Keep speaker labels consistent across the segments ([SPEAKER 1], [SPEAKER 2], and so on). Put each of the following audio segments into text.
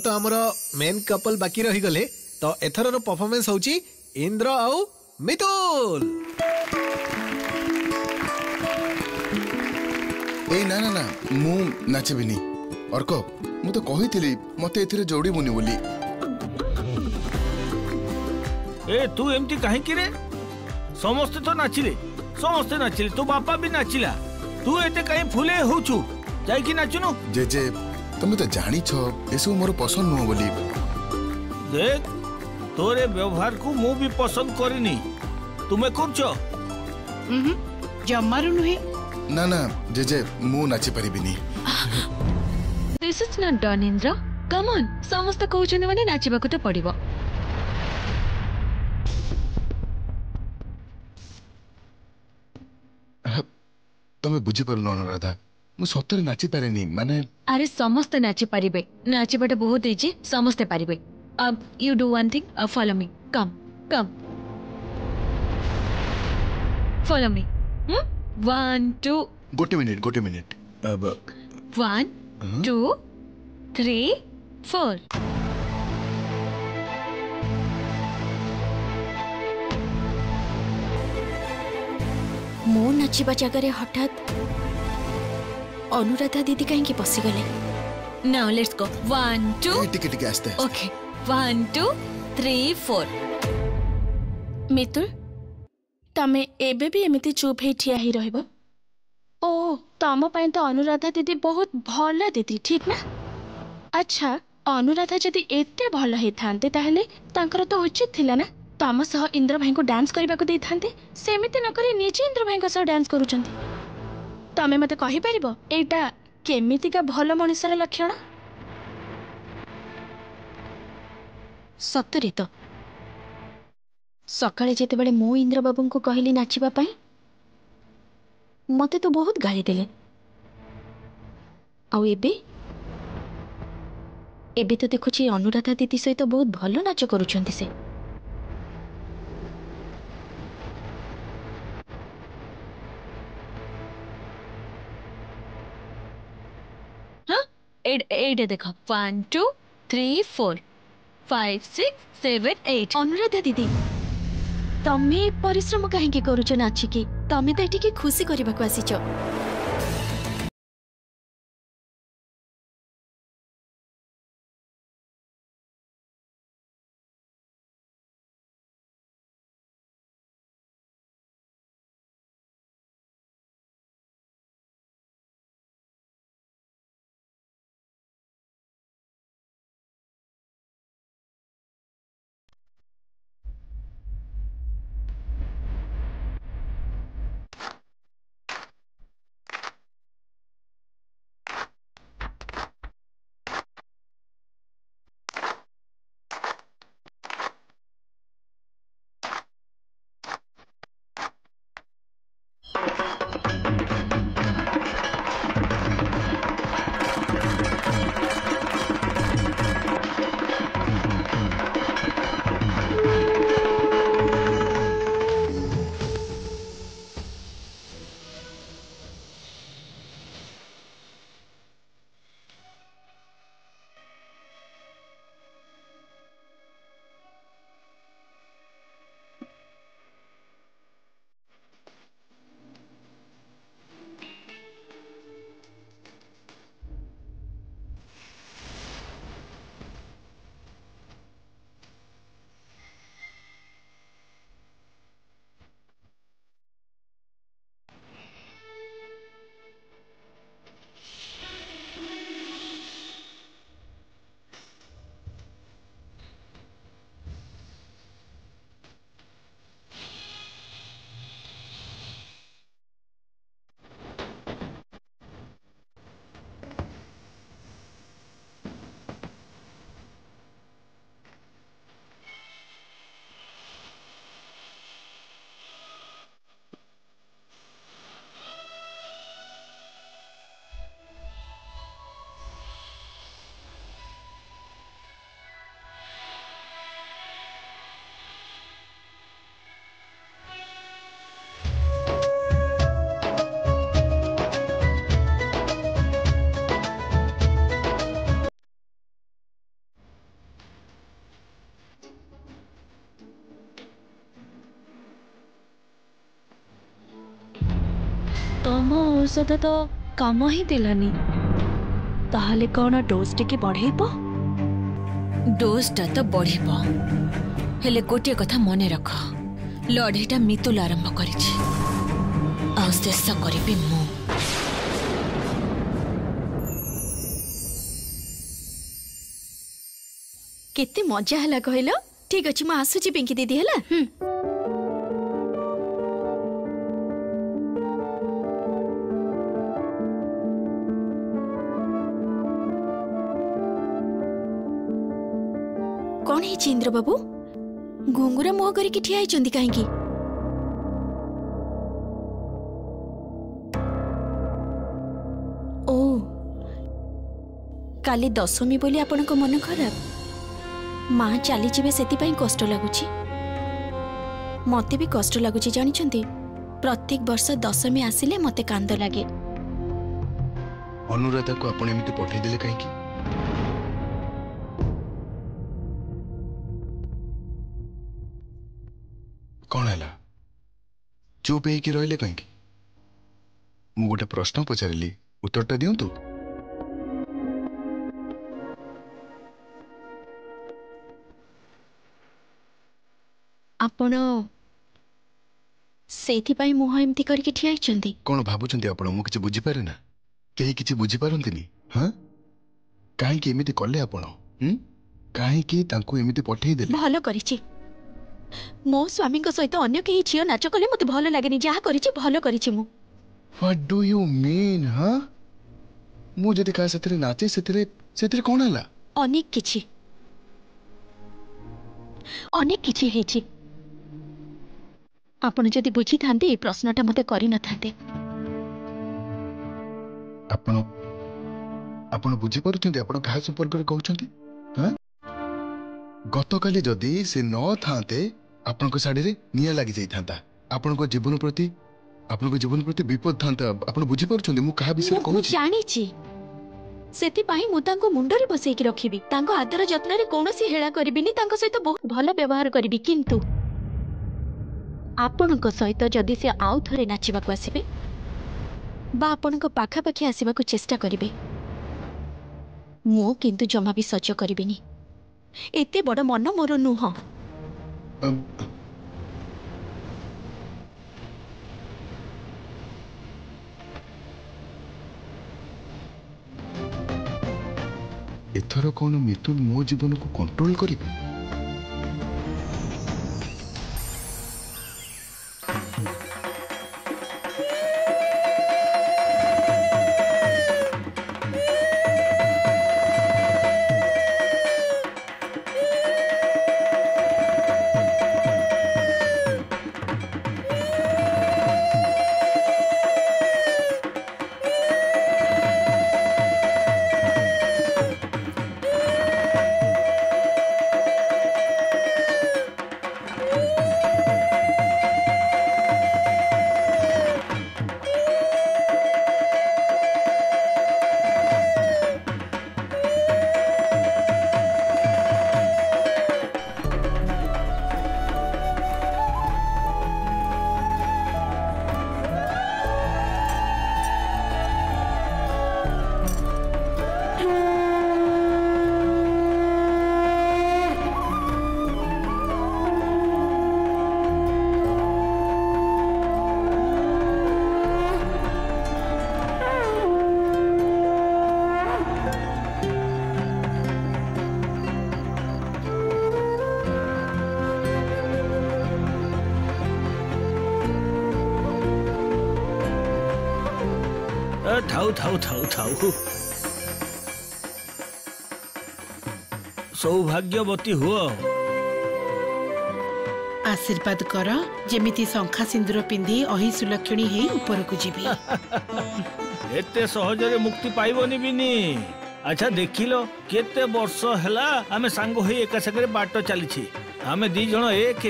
[SPEAKER 1] तो आमर main couple बाकी रही गले तो एथर परफॉर्मेंस होची इंद्र आउ मितुल।
[SPEAKER 2] ए ना ना ना मु नाचबिनी अर्क मु तो कही थी मते एथिरे जोड़ी मुनि बोली।
[SPEAKER 3] ए तू एमती कहीं रे समस्ते तो नाचिले समस्ते नाचिले तो बापा भी नाचिला तू एते कहीं फुले होचु जाई कि नाचुनु।
[SPEAKER 2] जेजे तुम तो जानी छो एसु मोर पसंद नुह बोली।
[SPEAKER 3] देख तोरे व्यवहार को मु भी पसंद करिनी तुम्हें करछो
[SPEAKER 4] जम्मारु नुहे।
[SPEAKER 2] ना ना जेजे मु नाची परिबिनी।
[SPEAKER 5] दिस इज नॉट डन इंद्र कम ऑन समस्त कहउछने माने नाचिबाकू तो पड़िबो।
[SPEAKER 2] तमे बुझी परलो अनुराधा मु सत्तरे नाची पारेनी माने।
[SPEAKER 5] अरे समस्त नाची पारिबे नाचिबाटा बहुत इजी समस्त पारिबे। अब you do one thing follow me come come follow me 1 2
[SPEAKER 2] गोटे मिनिट अब
[SPEAKER 5] 1 2 3 4
[SPEAKER 6] मो नाचिबा जगह हठात अनुराधा दीदी कहीं पशिगले।
[SPEAKER 5] नाउ लेट्स गो 1 2
[SPEAKER 2] टिके टिके आस्ते
[SPEAKER 5] ओके 1 2 3 4
[SPEAKER 6] मितुल तमे एबे भी एमिति चुप हे ठिया ही रहबो। ओ तम पई तो अनुराधा दीदी बहुत भल दीदी ठीक ना। अच्छा अनुराधा जदि एते भल हे थांते ताहले तांकर तो उचित थिला ना तम सह इंद्र भाई को डांस करबा को दे थांते सेमिति न करी निजे इंद्र भाई को सह डांस करूचंती। तमे मते कहि परिबो एटा केमिति का भल मनुष्यर लक्षण। सतरे तो सकाळे जेते बेले मो इंद्र बाबू को कहली नाचिबा पई मते तो बहुत गाली देले आउ एबे एबे तो देखुची अनुराधा दीदी सहित तो बहुत भल नाच करूछंती से।
[SPEAKER 5] हाँ एडे देखो 1 2 3 4 5 6 7 8
[SPEAKER 6] अनुराधा दीदी तमे परिश्रम कहीं करूछ नाचिकी तमे तो एठी खुशी करबा को आसीछ।
[SPEAKER 5] तम औषध तो काम ही दिलानी ताहले कौन डोज टिके बढ़ेबो
[SPEAKER 4] डोजटा तो बढ़िबो हेले गोटे कथा मने रख लड़ेटा मितुल आरंभ करिछि आ शेष करिबि मु
[SPEAKER 6] केते मजा हला कहलो ठीक अछि म आसुची पिंकी दीदी हला कौन है इंद्र बाबू घुंगुरा मुह करके ठिया होइचंदी काहेकि ओ काली दशमी बोली आपन को मन खराब माँ चली जीवे सेति पई कष्ट लागुची मते भी कष्ट लागुची जानिचंदी प्रत्येक वर्ष दशमी आसिले मते कांद लागे
[SPEAKER 2] अनुराधा को आपण एमिति पठै देले काहेकि कौन है चुप है रही कहीं मु गोटे प्रश्न पचारि उत्तरटा दिंतु
[SPEAKER 6] आपण सेति पई मुह एमती करके ठिया होइचंदी
[SPEAKER 2] कौन भाबुचंदी आपण मु किछि बुझी पारे ना केही किछि बुझी पारंतिनी हां काहे कि एमिति करले आपण काहे कि तांको एमिति पठै देले
[SPEAKER 6] भलो करिछि मो स्वामी को सहित अन्य कहीं झियो नाच कले मते भलो लागेनी जहा करिछि भलो करिछि मु
[SPEAKER 2] व्हाट डू यू मीन हां मु जदि का सेतरे नाचे सेतरे कोन हला
[SPEAKER 6] अनेक किछि हेछि आपण जदि बुझी थांते ए प्रश्नटा मते करि न थांते
[SPEAKER 2] आपण बुझी पारुछंती आपण कहा संपर्क रे कहउछंती हां गतकाली जदि से न थांते आपण को साड़ी रे निया लागि जाई थांता आपण को जीवन प्रति विपद थांता आपण बुझी पारुछंती मु कहा विषय कहउछि
[SPEAKER 6] जानि छी सेति पई मु तांको मुंडरे बसै कि रखिबी तांको आदर जत्न रे कोनोसी हेळा करबिनी तांको सहित बहुत भलो व्यवहार करबी किंतु आपण को सहित जदि से आउ थरे नाचिबा को आसीबे बा आपण को पाखा पाखी आसीबा को चेष्टा करिबे मु किंतु जमा भी सच करबिनी एते बड़ मन मोर नुह
[SPEAKER 2] एथर कौन मितुल मो जीवन को कंट्रोल करिबे
[SPEAKER 3] थाऊ थाऊ थाऊ थाऊ सौभाग्यवती हुआ
[SPEAKER 7] आशीर्वाद कर जेमिति शंखा सिंदूर पिंधि अहि सुलक्षणी हे ऊपर को जीवी
[SPEAKER 3] एते सहजरे मुक्ति पाइबनी बिनी अच्छा देखिलो केते वर्ष हला आमे सांग होई एका संगे बाट चलीछि आमे दी जण एक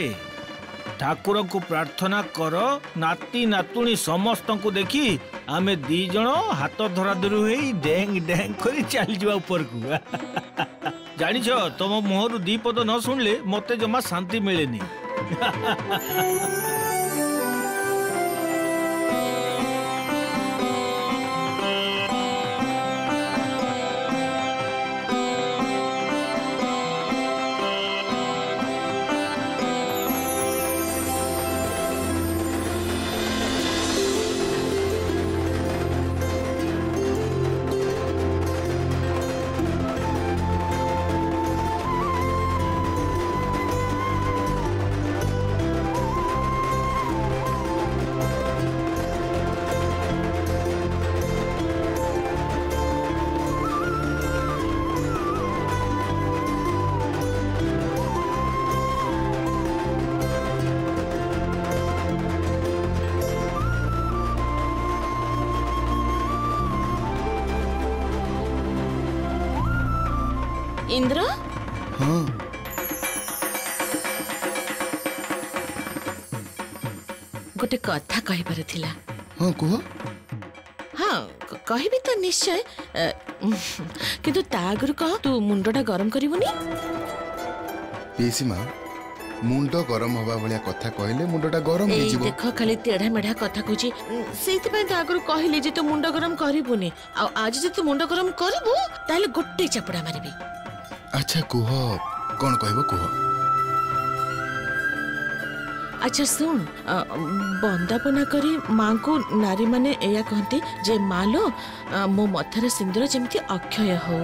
[SPEAKER 3] ठाकुर को प्रार्थना कर नाती नातुणी समस्त को देखी आमे दी जण हाथ धरा धरी होई डेंग डेंग करी चली जावा ऊपर को जानिछ तुम मुहरु दी पद न सुनले मते जमा शांति मिलेनी
[SPEAKER 7] इंद्र
[SPEAKER 2] हाँ
[SPEAKER 7] गोटे कथा कहबार थिला।
[SPEAKER 2] हाँ कुह।
[SPEAKER 7] हाँ कहबी तो निश्चय किंतु ता आगुरु कह तू मुंडटा गरम करिवनी।
[SPEAKER 2] पिसी माँ मुंड गरम हवा भलिया कथा कहले मुंडटा गरम
[SPEAKER 7] ए
[SPEAKER 2] हो
[SPEAKER 7] देख खाली तेढ़ा मेढ़ा कथा कहूची सेति पय तो आगुरु कहले जे तू मुंड गरम करिवनी आ आज जे तू मुंड गरम करिवु ताले गोटे चापड़ा मारिबी।
[SPEAKER 2] अच्छा कुह कौन कहबो कुह।
[SPEAKER 7] अच्छा सुन बंदापना करी माँ को नारी माने एया कहती जे मालो मो मथर सिंदूर जेमती अक्षय हो।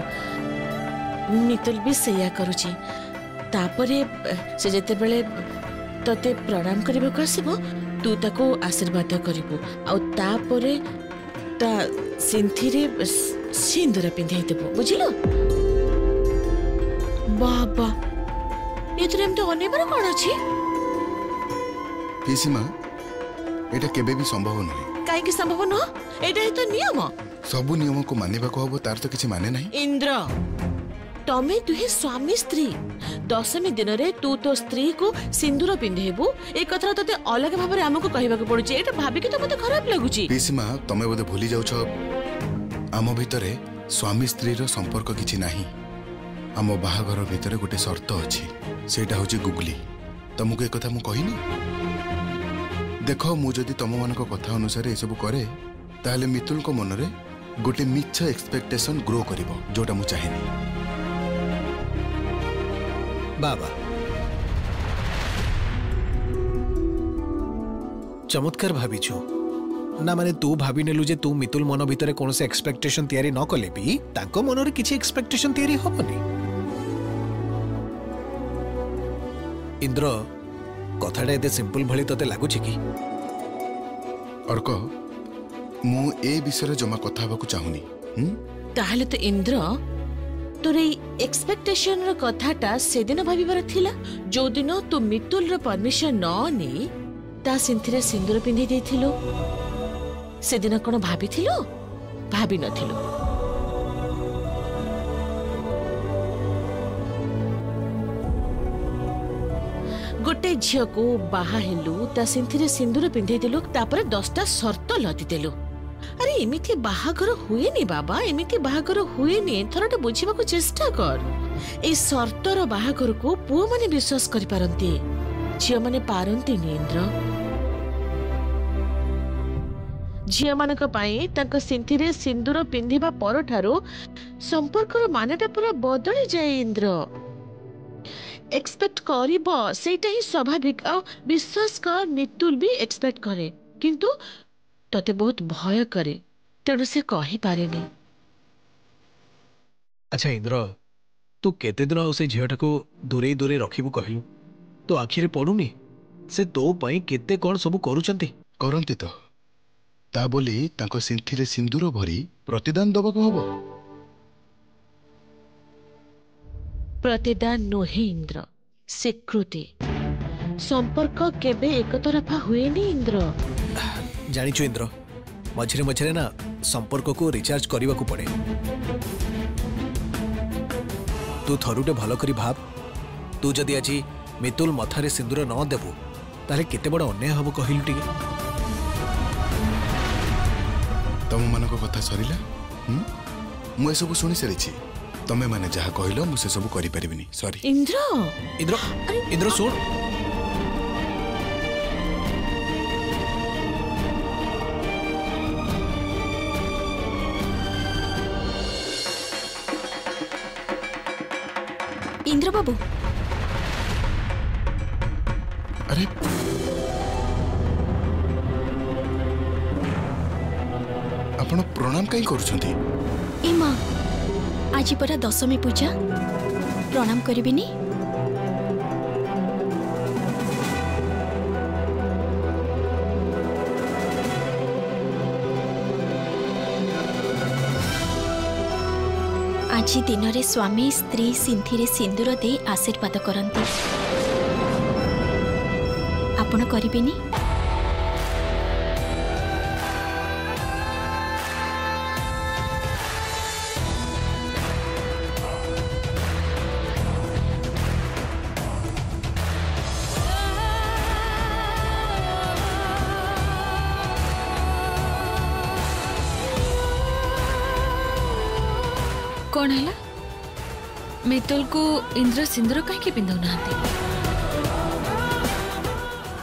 [SPEAKER 7] मितुल भी सेया करुची तापरे से जेते बेले तते प्रणाम करबा को आसीबो तू ताको आशीर्वाद करिवु आ तापरे ता सिंथीरे सिंदूर पिंधाई देबो बुझिलो। बाबा एतरे हम तो अनेबर कोन अछि।
[SPEAKER 2] पिसी माँ एटा केबे भी संभव नहीं।
[SPEAKER 7] काहे कि संभव न एटा ही तो नियम।
[SPEAKER 2] सबु नियम को मानिबा को हबो तार तो किछि माने नहीं।
[SPEAKER 7] इंद्र तमे दुहे स्वामी स्त्री दशमी दिन रे तू तो स्त्री को सिंदूर पिंधेबू ए कथा तते अलग भाबरे हमको कहबा को पड़ुची एटा भाबी कि तो मते खराब लागुची।
[SPEAKER 2] पिसी माँ तमे बोधे भूली जाउछ आम भितरे स्वामी स्त्री रो संपर्क किछि नाही। आम बाहाघर भितरे गोटे शर्त अछि सेटा होची गुगली। तुमको एक कथा मु कहिनी देख मु जदि तुम मान कथा अनुसार ये सब करे ताहले मितुल को मन रे गोटे मिछ एक्सपेक्टेशन ग्रो करिवो जोटा मु चाहेनी।
[SPEAKER 1] बाबा चमत्कार भाविछु ना माने तू भाभी नेलु जे तू मितुल मन भितरे कोन से एक्सपेक्टेशन तयारी न कले भी तांको मन रे किछि एक्सपेक्टेशन तयारी होबनी। इंद्र कथाटा एते सिंपल भली तते लागुछि कि
[SPEAKER 2] अर्क मु ए विषय जमा कथा हबा को चाहुनी।
[SPEAKER 7] ताहले तो इंद्र तोर एक्सपेक्टेशन रो कथाटा से दिन भाबिबार थिला जो दिन तू मितुल रो परमिशन न ने ता सिंथरे सिंदूर पिंधि देथिलो से दिन कोन भाबिथिलो भाबी नथिलो। गोटे झियो को बाहा हेलु ता सिंथरे सिंदूर पिंधि देलु तापर 10टा शर्त लदी देलु। अरे एमिति बाहागर हुएनी बाबा एमिति बाहागर हुएनी थरटा बुझिबा को चेष्टा कर। ए शर्तर बाहागर को पुओ माने विश्वास करि पारंती झियो माने पारंती नि इंद्र। झियो मानक पई तांक सिंथीरे सिंदूर पिंधिबा परठारो संपर्कर मानेटा पूरा बदली जाए इंद्र। एक्सपेक्ट करिबो सेटा ही स्वाभाविक आ विश्वास कर मितुल भी एक्सपेक्ट करे किंतु तते बहुत भय करे तेणु से कहि पारेनी।
[SPEAKER 1] अच्छा इंद्र तू केते दिन से झियोटा को दूरे दूरे रखिबु कहलु तो आखिरे पडुनी से तो पई केते कोन सब करूचंती
[SPEAKER 2] करंती तो ता बोली तांको सिंथीरे सिंदूर भरी प्रतिदान दबा को हबो।
[SPEAKER 7] प्रतिदान नोहे इंद्र स्वीकृति संपर्क केबे एक तरफा हुएनी इंद्र।
[SPEAKER 1] जानिछु इंद्र मझिरे मझिरे ना संपर्क को रिचार्ज करने को पड़े। तू थरुटे भल करी भाव तू जदि आज मितुल मथारे सिंदूर न देबू ताले केते बड़ अन्याय हबो कहिलु टिके।
[SPEAKER 2] तुम मानको कथा सरिला मु ए सब सुनि सरिछि तमे माने जहा कहिलो मु से सब करि परिबिनी सॉरी।
[SPEAKER 7] इंद्र
[SPEAKER 1] इंद्र इंद्र सुन
[SPEAKER 4] इंद्र बाबू
[SPEAKER 2] अरे आपण प्रणाम कहीं करूछंती।
[SPEAKER 4] ए माँ आज परा दशमी पूजा प्रणाम करिबिनी। आज दिन रे स्वामी स्त्री सिंथीरे सिंदूर दे आशीर्वाद करंती आपण करिबिनी। कौन है मितुल को इंद्र सिंदूर कहीं पिंधौ ना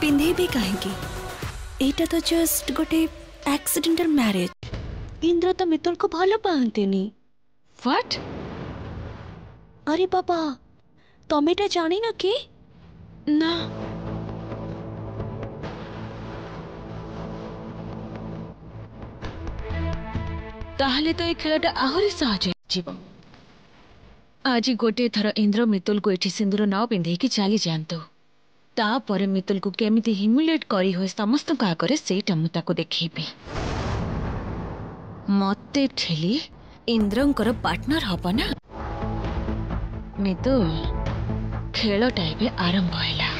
[SPEAKER 8] पिंधेबे कहीं एटा तो जस्ट गोटे एक्सीडेंटल मैरिज इंद्र तो मितुल को भल पाते नहीं
[SPEAKER 4] व्हाट
[SPEAKER 8] अरे बाबा तमें एटा जानी ना कि
[SPEAKER 4] ना ताहले तो ये खेलटा आहरी सहज जीव आज गोटे थर इंद्र मितुल को एठी सिंदूर न पिंधे कि चली जातु तापर मितुल को केमिति ह्यूमिलेट करी हो समस्त का करे सेटा मु ताको देखैबी मते ठेली इंद्रंकर पार्टनर हब ना मितुल खेलटा एबे आरंभ हैला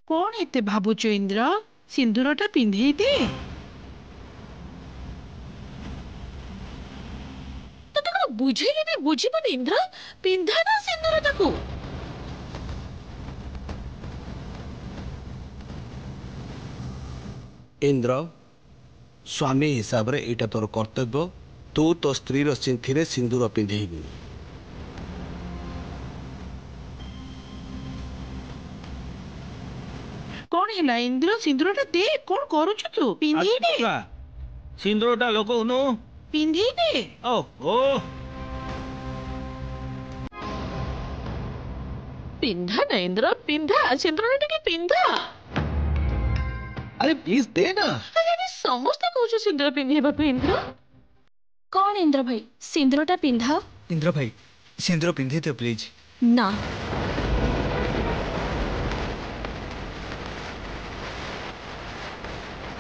[SPEAKER 9] कौन एते भाबुचो इंद्र सिंदूरटा पिंधे दे
[SPEAKER 7] बुझेली नहीं बुझीबन इंद्र पिंधा ना सिंदूर ताकू
[SPEAKER 1] इंद्र स्वामी हिसाब रे एटा तोर कर्तव्य तू तो स्त्री चिंथी सिंदूर पिंधेबू
[SPEAKER 9] कौन है इंद्र सिंदूरटा दे कौन करूछ तू पिंधे दे
[SPEAKER 3] सिंदूरटा लगौनु
[SPEAKER 9] पिंधे दे
[SPEAKER 3] ओहो
[SPEAKER 7] पिंधा ना इंद्र पिंधा सिंदूर टिके पिंधा
[SPEAKER 1] अरे प्लीज दे ना
[SPEAKER 7] अरे समस्त कहूछ सिंदूर पिंधेबा पे इंद्र
[SPEAKER 6] कौन इंद्र भाई सिंदूरटा पिंधा
[SPEAKER 10] इंद्र भाई सिंदूर पिंधे तो प्लीज
[SPEAKER 4] ना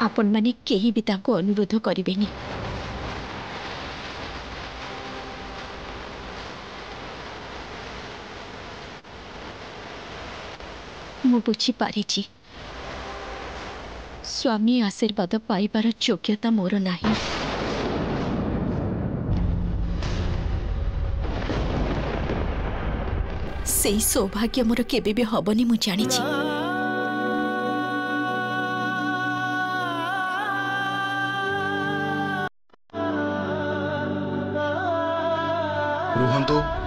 [SPEAKER 4] आपण माने केही भी ताको अनुरोध करिवेनी मु बुझी पारिछि स्वामी आशीर्वाद पाइबार योग्यता मोर नाही
[SPEAKER 8] सेई सौभाग्य मोर केबे भी हबनी मु जानिछि
[SPEAKER 2] रुहंतु